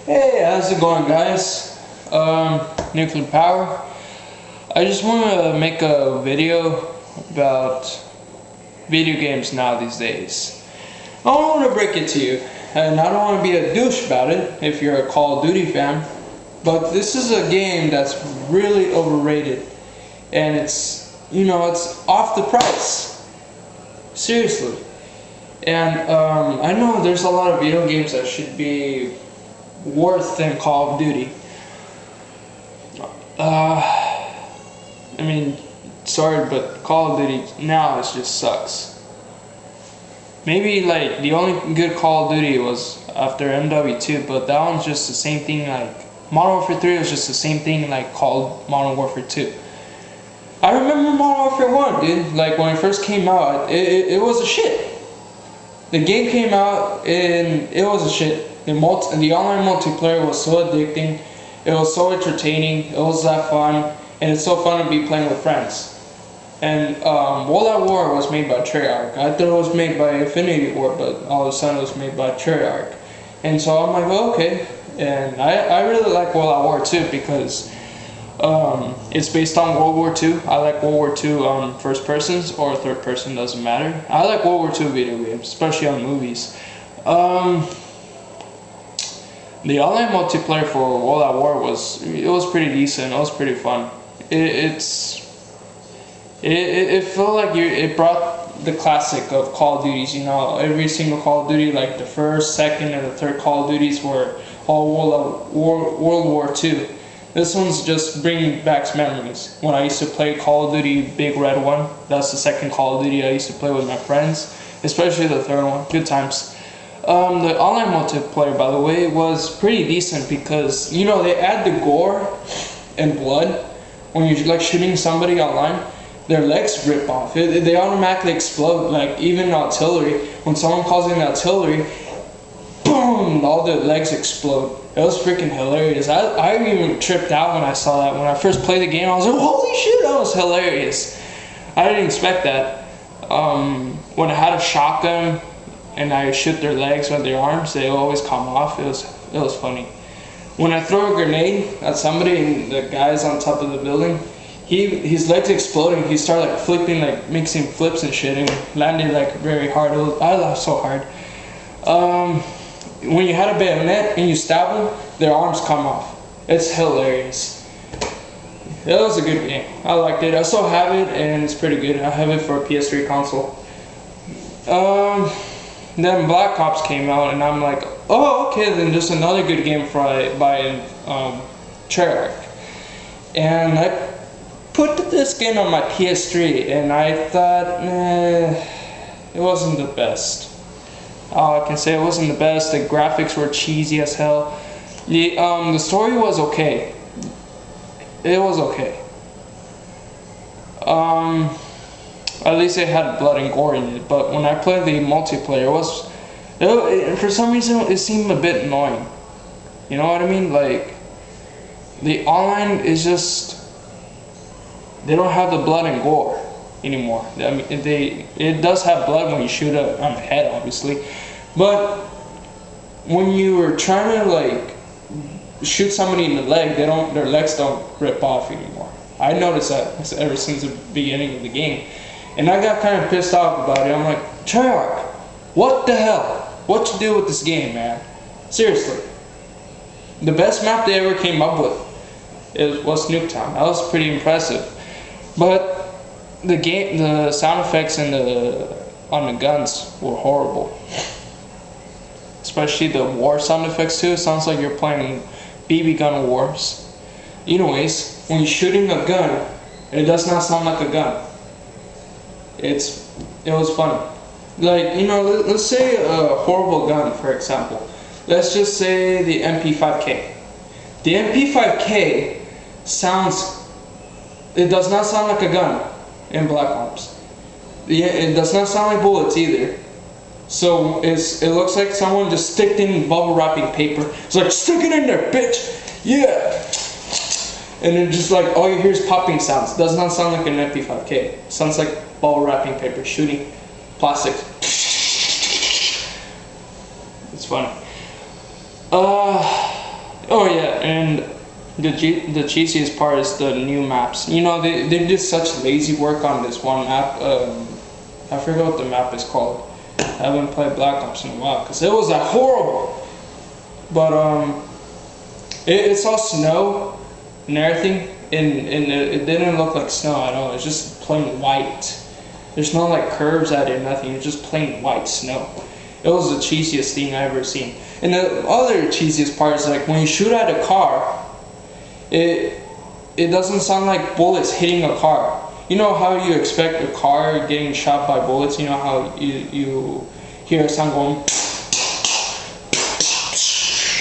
Hey, how's it going, guys? Nuclear power. I just want to make a video about video games now these days. I don't want to break it to you, and I don't want to be a douche about it if you're a Call of Duty fan, but this is a game that's really overrated, and it's off the price. Seriously. And I know there's a lot of video games that should be worse than Call of Duty. I mean, sorry, but Call of Duty now it just sucks. Maybe like the only good Call of Duty was after MW2, but that one's just the same thing like Modern Warfare 3 was just the same thing like called Modern Warfare 2. I remember Modern Warfare 1, dude. Like when it first came out, it was a shit. The game came out and it was a shit. The online multiplayer was so addicting. It was so entertaining. It was that fun, and it's so fun to be playing with friends. And World at War was made by Treyarch. I thought it was made by Infinity War, but all of a sudden it was made by Treyarch. And so I'm like, oh, okay. And I really like World at War too because it's based on World War II. I like World War II first persons or third person, doesn't matter. I like World War II video games, especially on movies. The online multiplayer for World at War was pretty decent. It was pretty fun. It felt like it brought the classic of Call of Duties. You know, every single Call of Duty, like the first, second, and the third Call of Duties were all World War II. This one's just bringing back memories. When I used to play Call of Duty Big Red 1, that's the second Call of Duty I used to play with my friends, especially the third one. Good times. The online multiplayer, by the way, was pretty decent because, you know, they add the gore and blood when you're like shooting somebody online. Their legs rip off. They automatically explode. Like even artillery, when someone calls in artillery, boom, all the legs explode. It was freaking hilarious. I even tripped out when I saw that. When I first played the game, I was like, holy shit, that was hilarious. I didn't expect that. When I had a shotgun and I shoot their legs or their arms, they always come off. It was funny. When I throw a grenade at somebody and the guy's on top of the building, his legs exploding. He started like flipping, like mixing flips and shit, and landed like very hard. I laughed so hard. When you had a bayonet and you stab them, their arms come off. It's hilarious. It was a good game. I liked it. I still have it, and it's pretty good. I have it for a PS3 console. Then Black Ops came out, and I'm like, oh, okay, then just another good game by Treyarch. And I put this game on my PS3, and I thought, it wasn't the best. I can say it wasn't the best. The graphics were cheesy as hell. The story was okay. It was okay. At least it had blood and gore in it. But when I played the multiplayer, for some reason it seemed a bit annoying. You know what I mean? Like the online is just, they don't have the blood and gore anymore. I mean, it does have blood when you shoot on the head, obviously, but when you were trying to like shoot somebody in the leg, their legs don't rip off anymore. I noticed that ever since the beginning of the game, and I got kind of pissed off about it. I'm like, Treyarch, what the hell? What you do with this game, man? Seriously. The best map they ever came up with was Nuketown. That was pretty impressive, but the sound effects on the guns were horrible. Especially the war sound effects too. It sounds like you're playing BB gun wars. Anyways, when you're shooting a gun, it does not sound like a gun. It was funny. Like, you know, let's say a horrible gun, for example. Let's just say the MP5K. The MP5K it does not sound like a gun in Black Ops. It does not sound like bullets either. So it looks like someone just sticked in bubble wrapping paper. It's like, stick it in there, bitch! Yeah! And then just like, all you hear is popping sounds. It does not sound like an MP5K. It sounds like bubble wrapping paper shooting plastic. It's funny. Oh yeah, and the cheesiest part is the new maps. You know, they did such lazy work on this one map. I forget what the map is called. I haven't played Black Ops in a while because it was like horrible. But it's all snow and everything, and it didn't look like snow at all. It's just plain white. There's no like curves at it, nothing. It's just plain white snow. It was the cheesiest thing I ever seen. And the other cheesiest part is like when you shoot at a car, it doesn't sound like bullets hitting a car. You know how you expect a car getting shot by bullets? You know how you hear a sound going,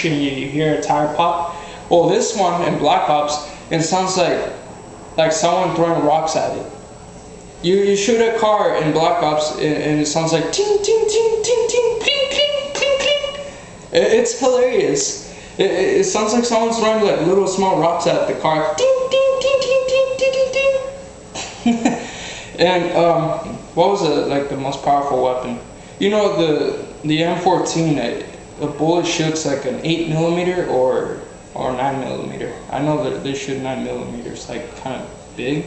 and you hear a tire pop? Well, this one in Black Ops, it sounds like someone throwing rocks at it. You shoot a car in Black Ops and it sounds like ting ting ting ting ting cling cling cling cling. It's hilarious. It sounds like someone's throwing like little small rocks at the car. Ding ding ding ding ding ding ding ding. And what was like the most powerful weapon? You know the M14. A bullet shoots like an 8mm or 9mm. I know that they shoot 9mm, like kind of big.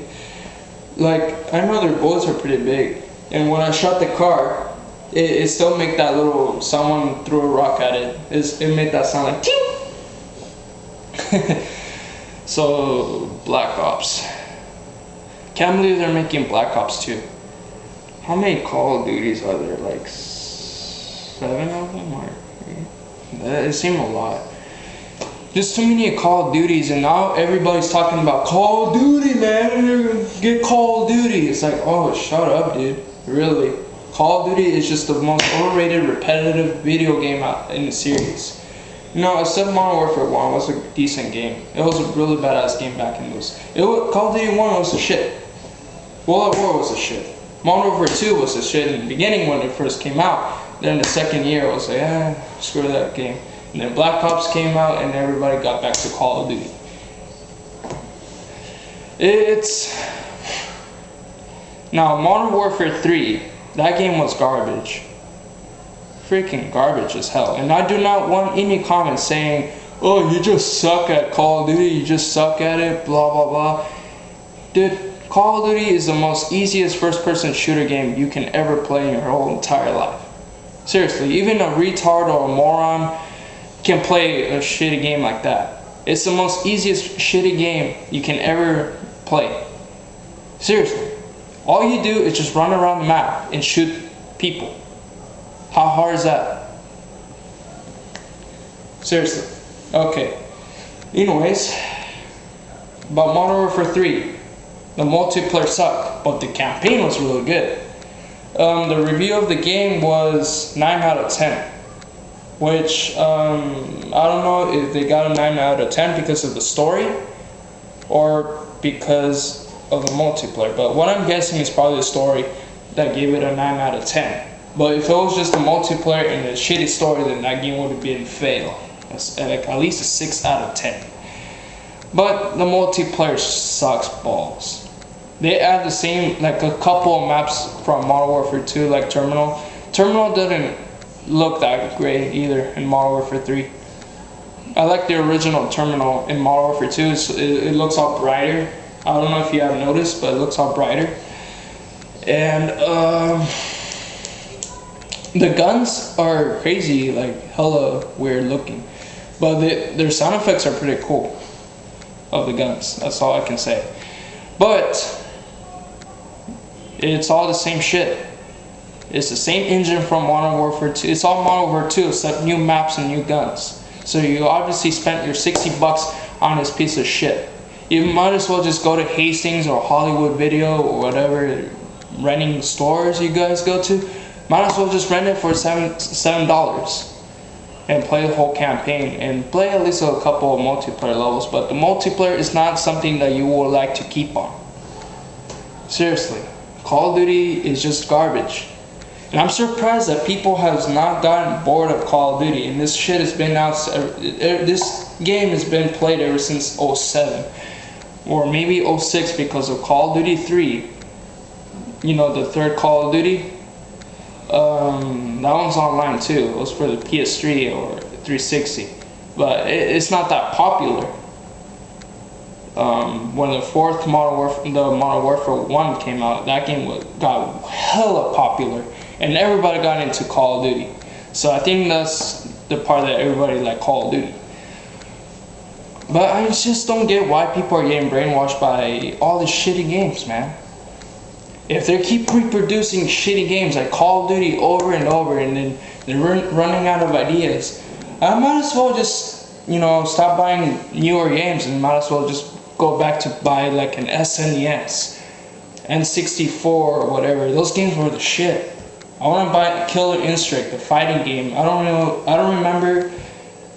Like, I know their bullets are pretty big, and when I shot the car, it still made that little, someone threw a rock at it, it made that sound like ting! So, Black Ops. Can't believe they're making Black Ops 2. How many Call of Duties are there? Like 7 of them? Or it seemed a lot. There's too many Call of Duties, and now everybody's talking about Call of Duty, man. Get Call of Duty. It's like, oh, shut up, dude. Really? Call of Duty is just the most overrated, repetitive video game out in the series. You know, except Modern Warfare 1 was a decent game. It was a really badass game back in those. Call of Duty 1 was the shit. World at War was the shit. Modern Warfare 2 was the shit in the beginning when it first came out. Then the second year, I was like, screw that game. And then Black Ops came out and everybody got back to Call of Duty. Now, Modern Warfare 3, that game was garbage. Freaking garbage as hell. And I do not want any comments saying, oh, you just suck at Call of Duty, you just suck at it, blah, blah, blah. Dude, Call of Duty is the most easiest first-person shooter game you can ever play in your whole entire life. Seriously, even a retard or a moron can play a shitty game like that. It's the most easiest shitty game you can ever play. Seriously. All you do is just run around the map and shoot people. How hard is that? Seriously. Okay. Anyways, about Modern Warfare 3. The multiplayer sucked, but the campaign was really good. The review of the game was 9 out of 10. Which, I don't know if they got a 9 out of 10 because of the story or because of the multiplayer. But what I'm guessing is probably the story that gave it a 9 out of 10. But if it was just the multiplayer and the shitty story, then that game would have been fail. Like at least a 6 out of 10. But the multiplayer sucks balls. They add the same, like a couple of maps from Modern Warfare 2, like Terminal. Terminal didn't look that great either in Modern Warfare 3. I like the original Terminal in Modern Warfare 2. It looks all brighter. I don't know if you have noticed, but it looks all brighter. And the guns are crazy, like hella weird looking. But their sound effects are pretty cool of the guns. That's all I can say. But it's all the same shit. It's the same engine from Modern Warfare 2. It's all Modern Warfare 2 except new maps and new guns. So you obviously spent your $60 on this piece of shit. You might as well just go to Hastings or Hollywood Video or whatever renting stores you guys go to. Might as well just rent it for $7 and play the whole campaign and play at least a couple of multiplayer levels. But the multiplayer is not something that you would like to keep on. Seriously, Call of Duty is just garbage. And I'm surprised that people have not gotten bored of Call of Duty. And this shit has been out, this game has been played ever since 07. Or maybe 06 because of Call of Duty 3. You know, the third Call of Duty. That one's online too. It was for the PS3 or 360. but it's not that popular. When the fourth Modern Warfare 1 came out, that game got hella popular, and everybody got into Call of Duty. So I think that's the part that everybody like Call of Duty. But I just don't get why people are getting brainwashed by all these shitty games, man. If they keep reproducing shitty games like Call of Duty over and over, and then they're running out of ideas, I might as well just, stop buying newer games and might as well just go back to buy like an SNES, N64 or whatever. Those games were the shit. I want to buy Killer Instinct, the fighting game. I don't remember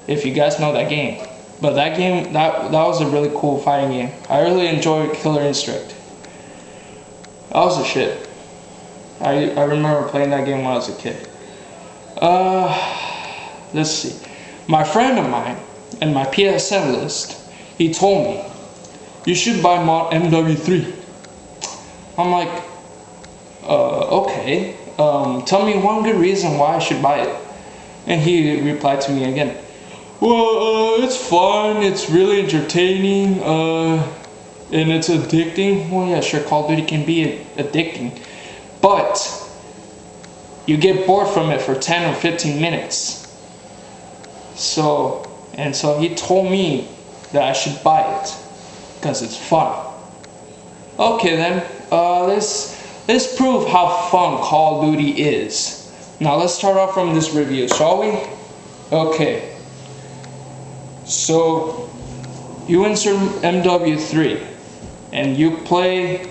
if you guys know that game, but that game that was a really cool fighting game. I really enjoyed Killer Instinct. That was the shit. I remember playing that game when I was a kid. Let's see. My friend of mine in my PSN list, he told me, you should buy mod MW3. I'm like, okay. Tell me one good reason why I should buy it. And he replied to me again, well, it's fun, it's really entertaining, and it's addicting. Well, yeah, sure, Call of Duty can be addicting, but you get bored from it for 10 or 15 minutes. So he told me that I should buy it because it's fun. Okay then, let's prove how fun Call of Duty is. Now let's start off from this review, shall we? Okay. So you insert MW3 and you play,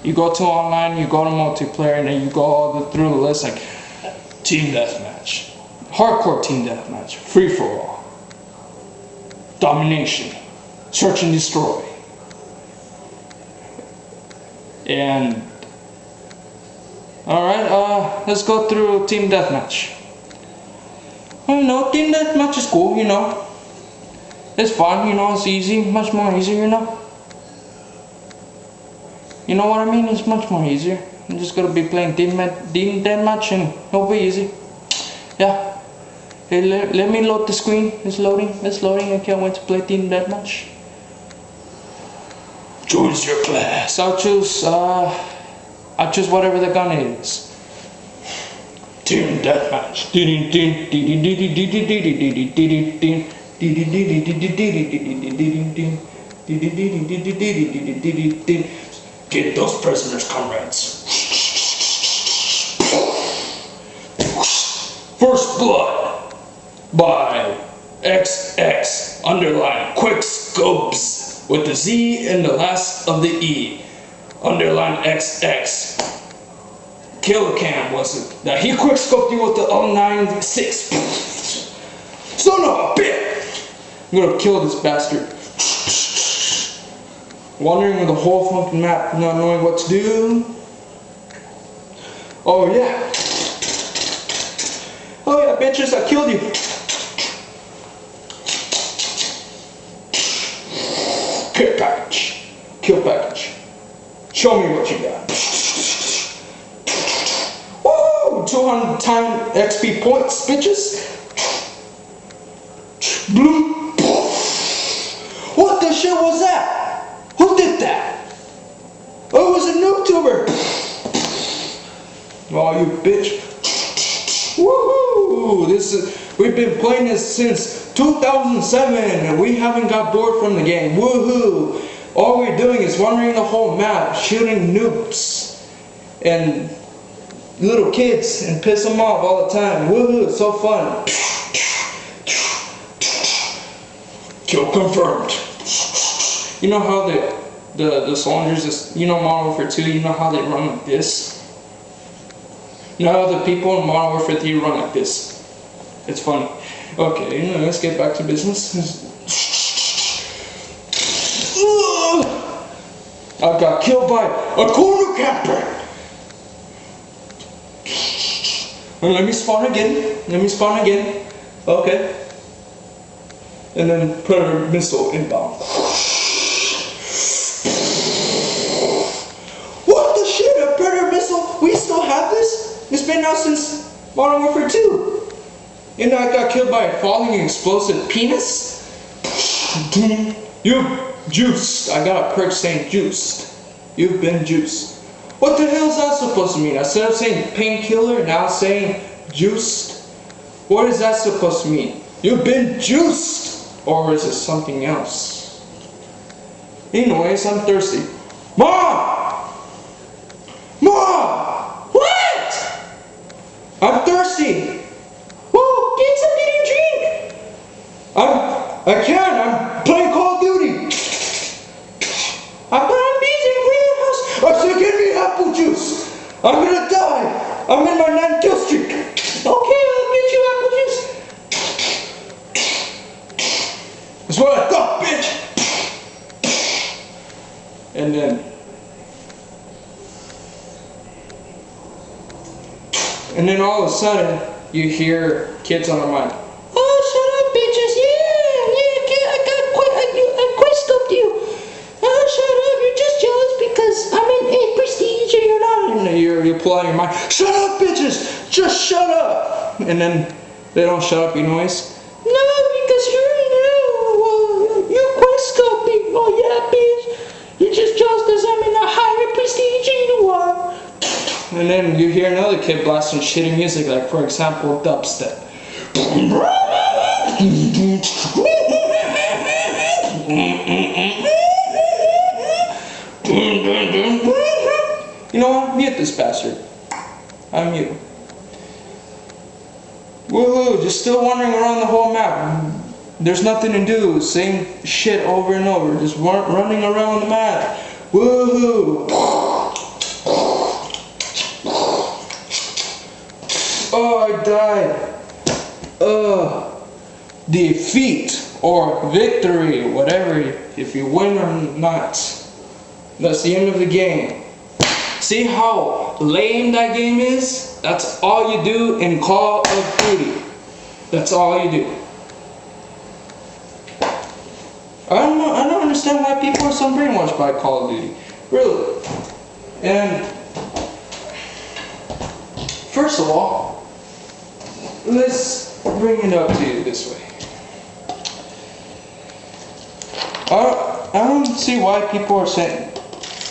you go to online, you go to multiplayer, and then you go all through the list like team deathmatch, hardcore team deathmatch, free for all, domination, search and destroy, and alright, let's go through team deathmatch. Team deathmatch is cool, it's fun, it's easy, much more easier, You know what I mean? It's much more easier. I'm just gonna be playing team deathmatch and it'll be easy. Yeah. Hey, let me load the screen. It's loading. I can't wait to play team deathmatch. Choose your class. I'll choose whatever the gun is. Team deathmatch. Get those prisoners, comrades. First Blood by XX underline quick scopes with the Z and the last of the E underline XX. Killcam was it that he quick scoped you with the L96. Son of a bitch! I'm gonna kill this bastard. Wandering the whole fucking map, not knowing what to do. Oh yeah. Oh yeah, bitches, I killed you. Kill package. Kill package. Show me what you got. Woo! 200 time XP points, bitches. Bloom. What the shit was that? Who did that? Oh, it was a NoobTuber. Oh, you bitch. Woohoo! We've been playing this since 2007 and we haven't got bored from the game. Woohoo! All we're doing is wandering the whole map, shooting noobs and little kids and piss them off all the time. Woohoo! It's so fun. Kill confirmed. You know how the soldiers, Modern Warfare 2, you know how they run like this? You know how the people in Modern Warfare 3 run like this? It's funny. Okay, let's get back to business. I got killed by a corner camper. And let me spawn again. Okay. And then predator missile inbound. We still have this? It's been out since Modern Warfare 2. And I got killed by a falling explosive penis? You juiced. I got a perk saying juiced. You've been juiced. What the hell is that supposed to mean? Instead of saying painkiller, now saying juiced? What is that supposed to mean? You've been juiced! Or is it something else? Anyways, I'm thirsty. Mom! Mom! What? I'm thirsty! Whoa, get something to drink! I can't, I'm playing Call of Duty! I'm busy, I'm cleaning the house! I said get me apple juice! I'm gonna die! I'm in my 9 kill streak! Okay, I'll get you apple juice! That's what I thought, bitch! And then all of a sudden, you hear kids on the mic. Oh, shut up, bitches! Yeah, I quick-scoped you. Oh, shut up! You're just jealous because I'm in 8 prestige and you're not. And you pull out your mic. Shut up, bitches! Just shut up! And then they don't shut up, anyways. No, because you're new. You're quick-scoping. Oh yeah, bitch. You're just jealous because I'm in a higher prestige and you are. And then you hear another kid blasting shitty music, like for example, dubstep. You know what? Mute this bastard. I'm mute. Woohoo! Just still wandering around the whole map. There's nothing to do. Same shit over and over. Just running around the map. Woohoo! Oh, I died. Defeat or victory, whatever, if you win or not. That's the end of the game. See how lame that game is? That's all you do in Call of Duty. That's all you do. I don't understand why people are so brainwashed by Call of Duty. Really. And first of all, let's bring it up to you this way. I don't see why people are saying,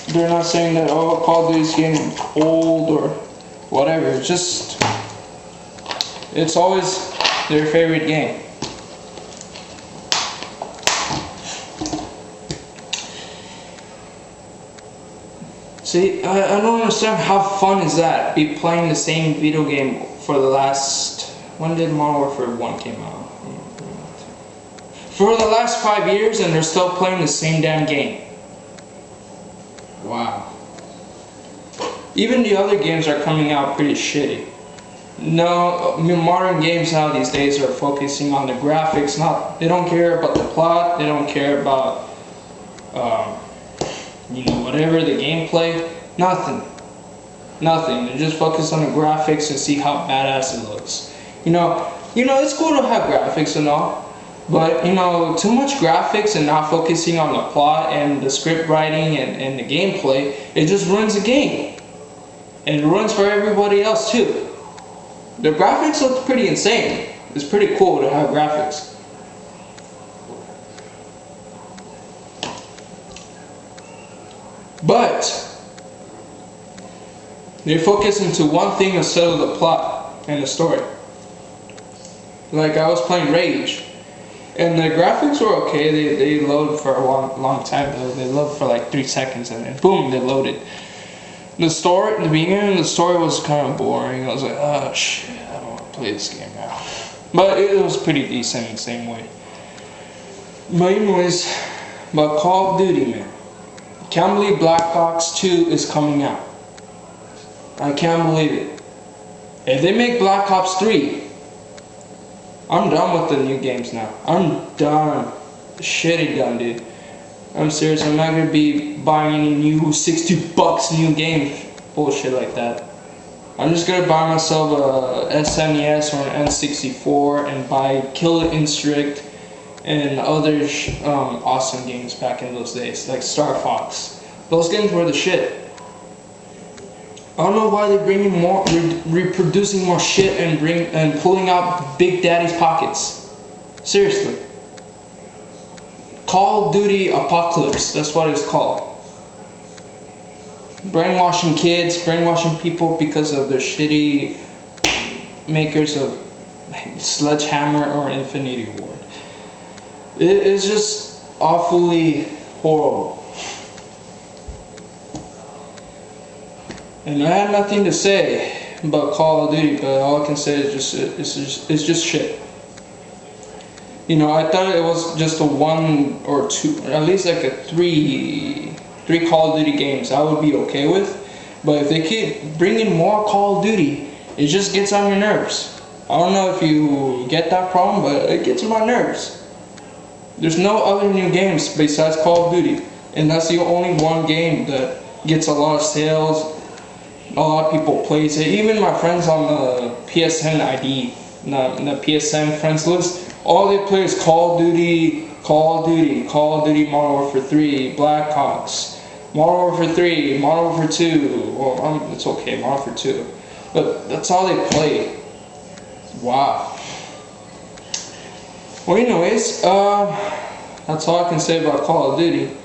they're not saying that, oh, Call of Duty is getting old or whatever. It's just, it's always their favorite game. See, I don't understand how fun is that, be playing the same video game for the last, when did Modern Warfare 1 came out? For the last 5 years and they're still playing the same damn game. Wow. Even the other games are coming out pretty shitty. No, modern games now these days are focusing on the graphics, they don't care about the plot, they don't care about, whatever, the gameplay, nothing. They just focus on the graphics and see how badass it looks. You know, it's cool to have graphics and all, but, too much graphics and not focusing on the plot and the script writing and the gameplay, it just ruins the game. And it ruins for everybody else too. The graphics look pretty insane. It's pretty cool to have graphics. But they focus into one thing instead of the plot and the story. Like I was playing Rage, and the graphics were okay. They load for a long time though. They load for like 3 seconds and then boom, they loaded. The story, the beginning of the story was kind of boring. I was like, oh shit, I don't want to play this game now. But it was pretty decent in the same way. But anyways, but Call of Duty, man. Can't believe Black Ops 2 is coming out. I can't believe it. If they make Black Ops 3, I'm done with the new games now. I'm done. Shitty done, dude. I'm serious, I'm not gonna be buying any new $60 new games. Bullshit like that. I'm just gonna buy myself a SNES or an N64 and buy Killer Instinct and other awesome games back in those days, like Star Fox. Those games were the shit. I don't know why they're bringing more, reproducing more shit and pulling out Big Daddy's pockets. Seriously. Call of Duty Apocalypse, that's what it's called. Brainwashing kids, brainwashing people because of their shitty makers of Sledgehammer or Infinity Ward. It is just awfully horrible. And I have nothing to say about Call of Duty, but all I can say is it's just shit. You know, I thought it was just a 1 or 2, at least like a three Call of Duty games I would be okay with. But if they keep bringing more Call of Duty, it just gets on your nerves. I don't know if you get that problem, but it gets on my nerves. There's no other new games besides Call of Duty, and that's the only one game that gets a lot of sales. A lot of people plays it. Even my friends on the PSN ID, the PSN friends list, all they play is Call of Duty, Call of Duty, Call of Duty Modern Warfare 3, Black Ops, Modern Warfare 3, Modern Warfare 2. Well, it's okay, Modern Warfare 2. But that's all they play. Wow. Well, anyways, that's all I can say about Call of Duty.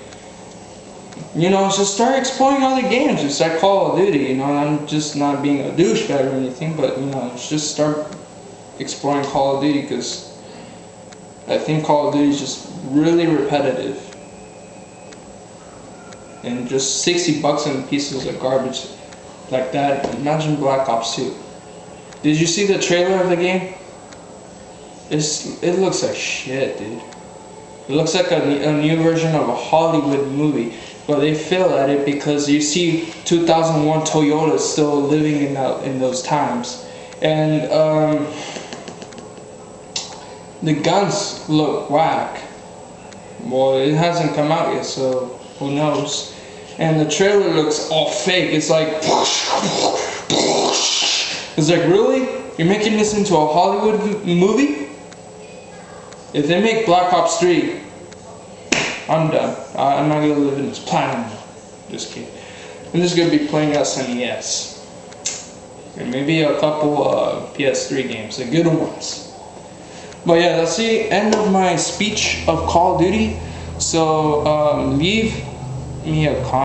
You know, just start exploring other games. Just like Call of Duty, you know. I'm just not being a douchebag or anything, but you know, just start exploring Call of Duty because I think Call of Duty is just really repetitive and just $60 in pieces of garbage like that. Imagine Black Ops 2. Did you see the trailer of the game? It looks like shit, dude. It looks like a new version of a Hollywood movie. But they fail at it because you see 2001 Toyota still living in those times, and the guns look whack. Well, it hasn't come out yet, so who knows? And the trailer looks all fake. It's like, it's like, really? You're making this into a Hollywood movie? If they make Black Ops 3. I'm done. I'm not gonna live in this planet anymore. Just kidding. I'm just gonna be playing SNES. And maybe a couple PS3 games, the good ones. But yeah, that's the end of my speech of Call of Duty. So leave me a comment.